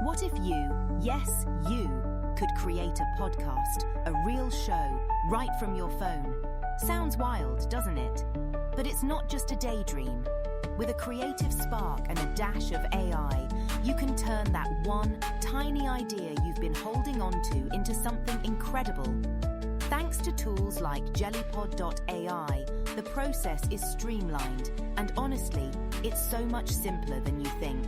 What if you, yes, you, could create a podcast, a real show, right from your phone? Sounds wild, doesn't it? But it's not just a daydream. With a creative spark and a dash of AI, you can turn that one tiny idea you've been holding onto into something incredible. Thanks to tools like Jellypod.ai, the process is streamlined, and honestly, it's so much simpler than you think.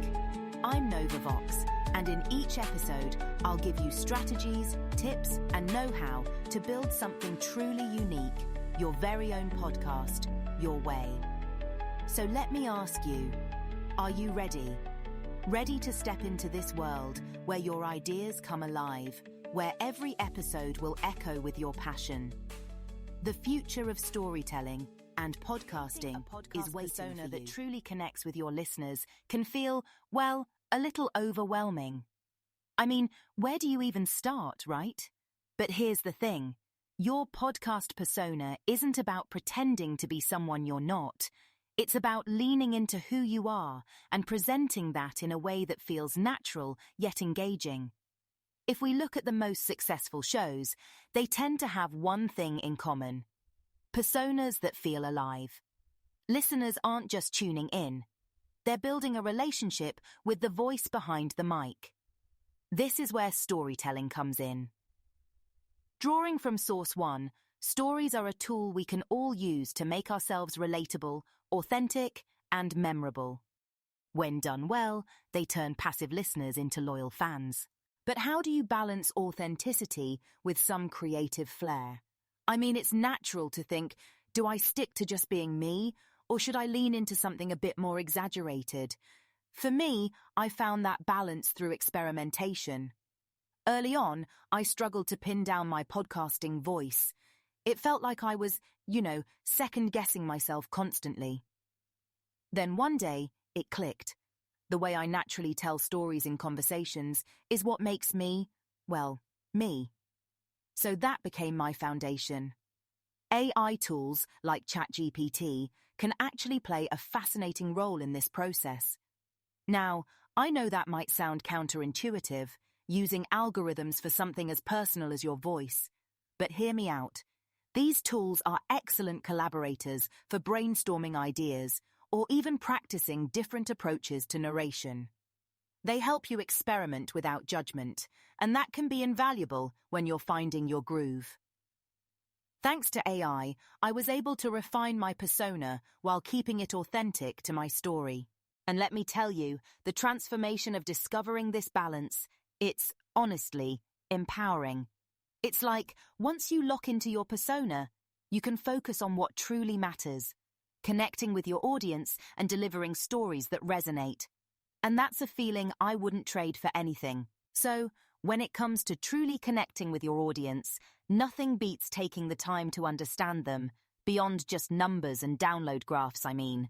I'm Novavox, and in each episode, I'll give you strategies, tips, and know-how to build something truly unique, your very own podcast, your way. So let me ask you, are you ready? Ready to step into this world where your ideas come alive, where every episode will echo with your passion? The future of storytelling and podcasting is a persona that truly connects with your listeners can feel, well, a little overwhelming. I mean, where do you even start, right? But here's the thing. Your podcast persona isn't about pretending to be someone you're not. It's about leaning into who you are and presenting that in a way that feels natural yet engaging. If we look at the most successful shows, they tend to have one thing in common: personas that feel alive. Listeners aren't just tuning in. They're building a relationship with the voice behind the mic. This is where storytelling comes in. Drawing from source one, stories are a tool we can all use to make ourselves relatable, authentic, and memorable. When done well, they turn passive listeners into loyal fans. But how do you balance authenticity with some creative flair? I mean, it's natural to think, do I stick to just being me, or should I lean into something a bit more exaggerated? For me, I found that balance through experimentation. Early on, I struggled to pin down my podcasting voice. It felt like I was, second-guessing myself constantly. Then one day, it clicked. The way I naturally tell stories in conversations is what makes me, well, me. So that became my foundation. AI tools like ChatGPT can actually play a fascinating role in this process. Now, I know that might sound counterintuitive, using algorithms for something as personal as your voice. But hear me out. These tools are excellent collaborators for brainstorming ideas or even practicing different approaches to narration. They help you experiment without judgment, and that can be invaluable when you're finding your groove. Thanks to AI, I was able to refine my persona while keeping it authentic to my story. And let me tell you, the transformation of discovering this balance, it's, honestly, empowering. It's like, once you lock into your persona, you can focus on what truly matters, connecting with your audience and delivering stories that resonate. And that's a feeling I wouldn't trade for anything. So, when it comes to truly connecting with your audience, nothing beats taking the time to understand them, beyond just numbers and download graphs, I mean.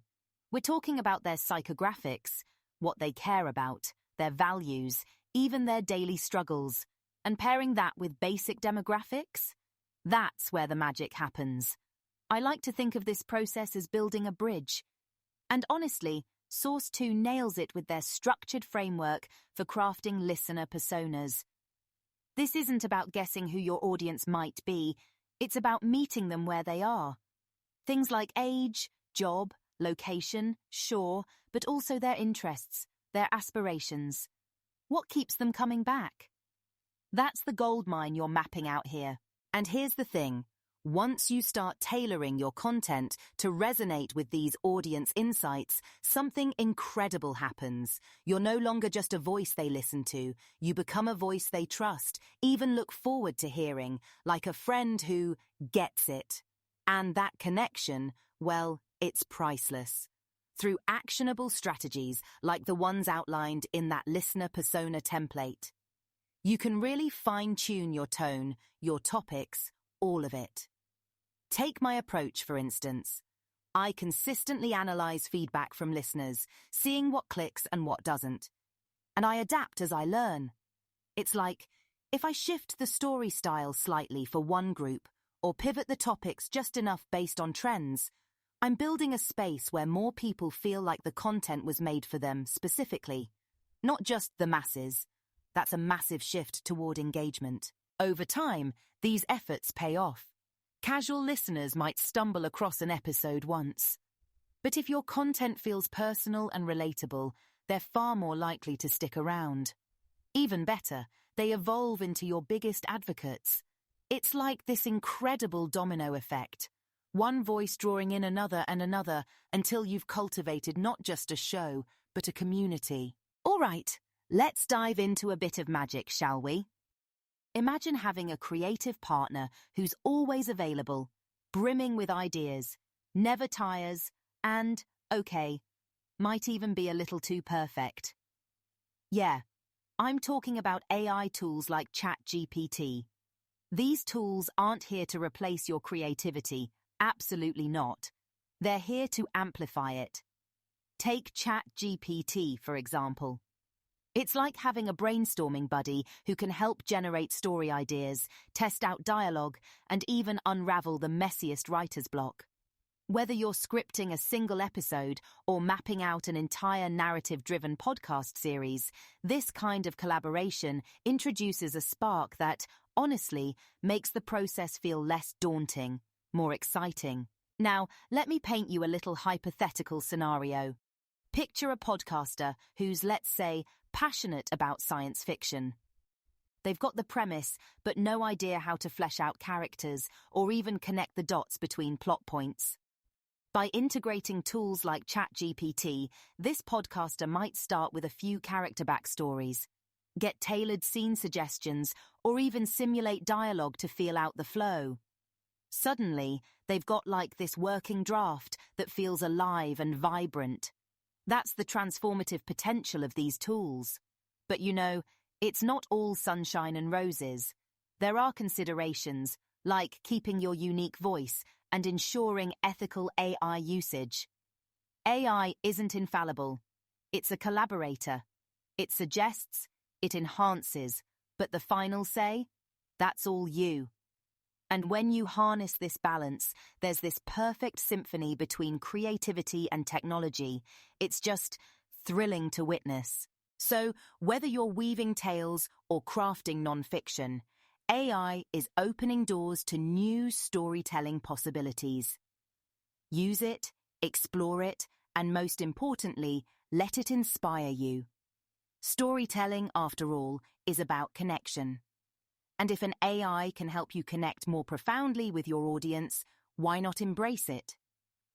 We're talking about their psychographics, what they care about, their values, even their daily struggles, and pairing that with basic demographics? That's where the magic happens. I like to think of this process as building a bridge. And honestly, Source 2 nails it with their structured framework for crafting listener personas. This isn't about guessing who your audience might be, it's about meeting them where they are. Things like age, job, location, sure, but also their interests, their aspirations. What keeps them coming back? That's the goldmine you're mapping out here. And here's the thing. Once you start tailoring your content to resonate with these audience insights, something incredible happens. You're no longer just a voice they listen to. You become a voice they trust, even look forward to hearing, like a friend who gets it. And that connection, well, it's priceless. Through actionable strategies like the ones outlined in that listener persona template, you can really fine-tune your tone, your topics, all of it. Take my approach, for instance. I consistently analyze feedback from listeners, seeing what clicks and what doesn't. And I adapt as I learn. It's like, if I shift the story style slightly for one group, or pivot the topics just enough based on trends, I'm building a space where more people feel like the content was made for them specifically. Not just the masses, That's a massive shift toward engagement. Over time, these efforts pay off. Casual listeners might stumble across an episode once. But if your content feels personal and relatable, they're far more likely to stick around. Even better, they evolve into your biggest advocates. It's like this incredible domino effect. One voice drawing in another and another until you've cultivated not just a show, but a community. All right, let's dive into a bit of magic, shall we? Imagine having a creative partner who's always available, brimming with ideas, never tires, and, okay, might even be a little too perfect. Yeah, I'm talking about AI tools like ChatGPT. These tools aren't here to replace your creativity, absolutely not. They're here to amplify it. Take ChatGPT, for example. It's like having a brainstorming buddy who can help generate story ideas, test out dialogue, and even unravel the messiest writer's block. Whether you're scripting a single episode or mapping out an entire narrative-driven podcast series, this kind of collaboration introduces a spark that, honestly, makes the process feel less daunting, more exciting. Now, let me paint you a little hypothetical scenario. Picture a podcaster who's, let's say, passionate about science fiction. They've got the premise, but no idea how to flesh out characters or even connect the dots between plot points. By integrating tools like ChatGPT, this podcaster might start with a few character backstories, get tailored scene suggestions, or even simulate dialogue to feel out the flow. Suddenly, they've got like this working draft that feels alive and vibrant. That's the transformative potential of these tools. But it's not all sunshine and roses. There are considerations, like keeping your unique voice and ensuring ethical AI usage. AI isn't infallible. It's a collaborator. It suggests, it enhances, but the final say? That's all you. And when you harness this balance, there's this perfect symphony between creativity and technology. It's just thrilling to witness. So, whether you're weaving tales or crafting non-fiction, AI is opening doors to new storytelling possibilities. Use it, explore it, and most importantly, let it inspire you. Storytelling, after all, is about connection. And if an AI can help you connect more profoundly with your audience, why not embrace it?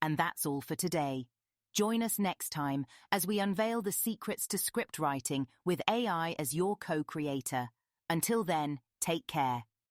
And that's all for today. Join us next time as we unveil the secrets to script writing with AI as your co-creator. Until then, take care.